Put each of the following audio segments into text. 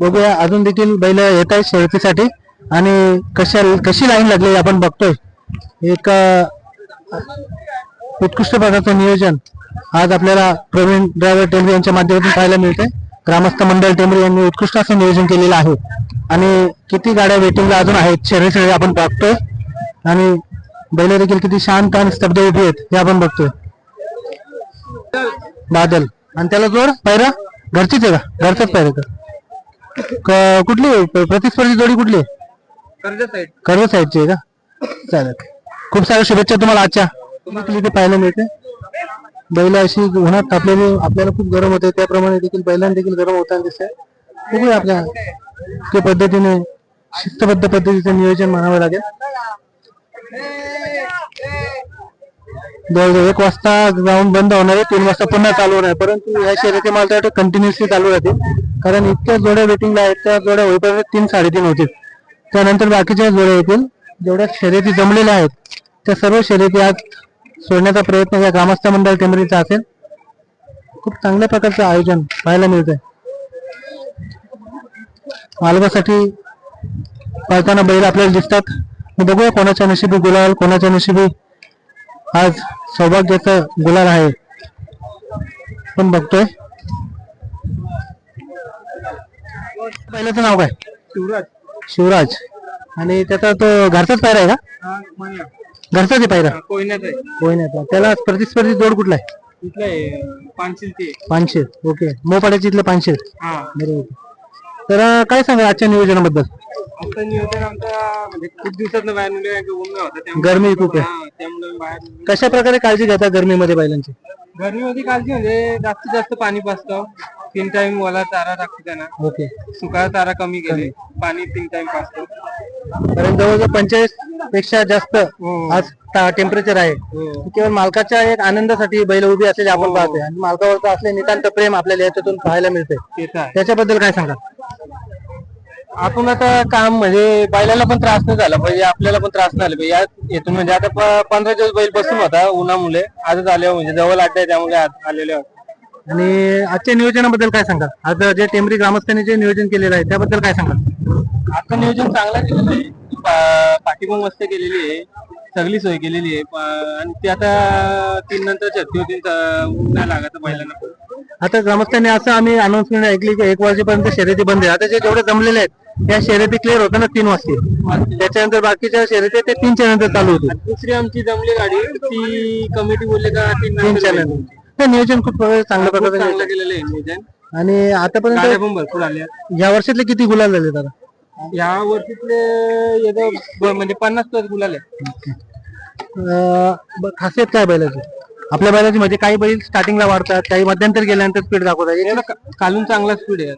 बघूया अजून देखील बैल येत आहेत शर्यतीसाठी आणि कशी लाईन लागली आपण बघतोय. एक उत्कृष्ट प्रकारचं नियोजन आज आपल्याला प्रवीण ड्रायव्हर टेंबरे यांच्या माध्यमातून पाहायला मिळते. ग्रामस्थ मंडळ टेंबरे यांनी उत्कृष्ट असं नियोजन केलेलं आहे आणि किती गाड्या वेटिंगला अजून आहेत शर्यतीसाठी आपण बघतोय आणि बैल देखील किती शांत आणि स्तब्ध उभी आहेत हे आपण बघतोय. बादल आणि त्याला जोड पायरा घरचीच आहे का? घरचाच पायरा कुठली प्रतिस्पर्धी जोडी कुठली आहे? कर्ज साईडची आहे का? चालेल. खूप साऱ्या शुभेच्छा तुम्हाला आजच्या. इथे पाहायला मिळते बैल अशी उन्हात तापलेली आपल्याला खूप गरम होते त्याप्रमाणे देखील बैलांना देखील गरम होताना दिसतंय. बघूया आपल्या पद्धतीने शिस्तबद्ध पद्धतीचं नियोजन म्हणावं लागेल. 1 वाजता ग्राउंड बंद होणार आहे, 3 वाजता पुन्हा चालू होणार आहे. परंतु या शर्यती मला वाटतं कंटिन्युअसली चालू राहतील कारण इतक्या जोड्या वेटिंगला आहेत. त्या जोड्या होईपर्यंत 3-3:30 होतील. त्यानंतर बाकीच्या जोड्या येतील. जेवढ्या शर्यती जमलेल्या आहेत त्या सर्व शर्यती आज सोडण्याचा प्रयत्न या ग्रामस्थ मंडळ टेंबरेचा असेल. खूप चांगल्या प्रकारचं आयोजन पाहायला मिळतंय. मालकासाठी पळताना बैल आपल्याला दिसतात. बघूया कोणाच्या नशिबी गुलाल, कोणाच्या नशिबी आज सौभाग्याचा गुलाल आहे पण बघतोय. पहिल्याचं नाव काय? शिवराज. आणि त्याचा तो घरचाच पायरा आहे का? घरचाच आहे पायरा? कोयन्याचा. त्याला प्रतिस्पर्धी जोड कुठला आहे? पानशेर. ओके. मोपाड्याची इथलं पानशेर. बरोबर. तर काय सांगा आजच्या नियोजनाबद्दल? आजचं नियोजन आमचा म्हणजे खूप दिवसात बाहेर गरमी खूप आहे. कशा प्रकारे काळजी घेता गरमीमध्ये बैलांची? गरमीमध्ये काळजी म्हणजे जास्तीत जास्त पाणी पाजतो. 3 टाइम वाला चारा टाकतो त्यांना. ओके. सुका चारा कमी केले, पाणी 3 टाइम पाजतो. कारण जवळजवळ 45 पेक्षा जास्त आज टेम्परेचर आहे. केवळ मालकाच्या एक आनंदासाठी बैल उभी असलेली आपण पाहतोय आणि मालकावरचं असले नितांत प्रेम आपल्याला याच्यातून पाहायला मिळते. त्याच्याबद्दल काय सांगा? आपण आता काम म्हणजे बैलाला पण त्रास नाही झाला पाहिजे, आपल्याला पण त्रास नाही झाला पाहिजे यातून. म्हणजे आता 15 दिवस बैल बसून होता उन्हामुळे, आजच आले म्हणजे जवळ अड्डा आहे त्यामुळे आज आलेले आहोत. आणि आजच्या नियोजनाबद्दल काय सांगा? आज जे टेंबरी ग्रामस्थांनी जे नियोजन केलेलं आहे त्याबद्दल काय सांगा? आता नियोजन चांगलं केलेलं आहे. पाठीमाग मस्त केलेली आहे, सगळी सोय केलेली आहे आणि ते आता 3 नंतर छत्ती होती, नाही लागत बैलांना. आता ग्रामस्थांनी असं आम्ही अनाउन्समेंट ऐकली की 1 वाजेपर्यंत शर्यती बंद आहे. आता जे जेवढे जमलेले आहेत त्या शर्यती क्लिअर होताना 3 वाजतील. त्याच्यानंतर बाकीच्या शर्यती ते 3च्या नंतर चालू होतील. दुसरी आमची जमली गाडी ती कमिटी बोलले का 3च्या नंतर. नियोजन खूप चांगल्या प्रकारे केलेलं आहे नियोजन. आणि आतापर्यंत पण भरपूर आले. या वर्षातले किती गुलाल झाले दादा? या वर्षीतले म्हणजे 50+ गुलाल आहे. खासियत काय बैलाची? आपल्या बैलाची म्हणजे काही बैल स्टार्टिंगला वाढतात, काही मध्यंतर गेल्यानंतर स्पीड दाखवतात. खालून चांगला स्पीड आहे.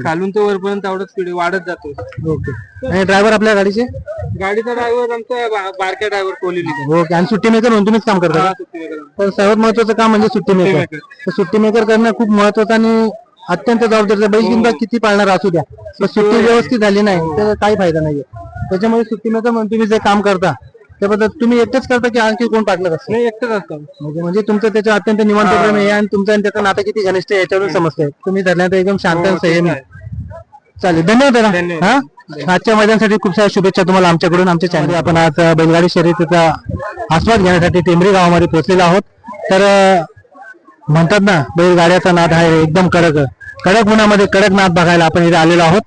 खालून तो वरपर्यंत तेवढं स्पीड वाढत जातो. ओके. आणि ड्रायव्हर आपल्या गाडीचा ड्रायव्हर आमचा बारक्या ड्रायव्हर कोहली. ओके. आणि सुट्टी मेकर म्हणून तुम्हीच काम करता? तर सर्वात महत्वाचं काम म्हणजे सुट्टी मेकर. तर सुट्टी मेकर करणं खूप महत्वाचं आणि अत्यंत जबाबदारीचं. बैल किंवा किती पाळणार असू द्या, पण सुट्टी व्यवस्थित झाली नाही तर काही फायदा नाहीये. त्याच्यामुळे सुट्टी मेकर म्हणून तुम्ही जे काम करता त्याबद्दल तुम्ही एकटेच करता की आणखी कोण पार्टनर असतं? नाही, एकटेच असतो. म्हणजे तुमचं त्याच्या अत्यंत निवांत प्रेम आहे आणि तुमचं आणि त्याचं नातं किती घनिष्ठ आहे याच्यावरून समजतंय. तुम्ही धरल्यानंतर एकदम शांत संयमी. चालेल. धन्यवाद दादा. हा, आजच्या मैदानासाठी खूप साऱ्या शुभेच्छा तुम्हाला आमच्याकडून. आमच्या चॅनल आपण आज बैलगाडी शर्यतीचा आस्वाद घेण्यासाठी टेंबरी गावामध्ये पोहोचलेलो आहोत. तर म्हणतात ना बैलगाड्याचा नाद आहे एकदम कडक उन्हामध्ये कडक नाद बघायला आपण इथे आलेलो आहोत.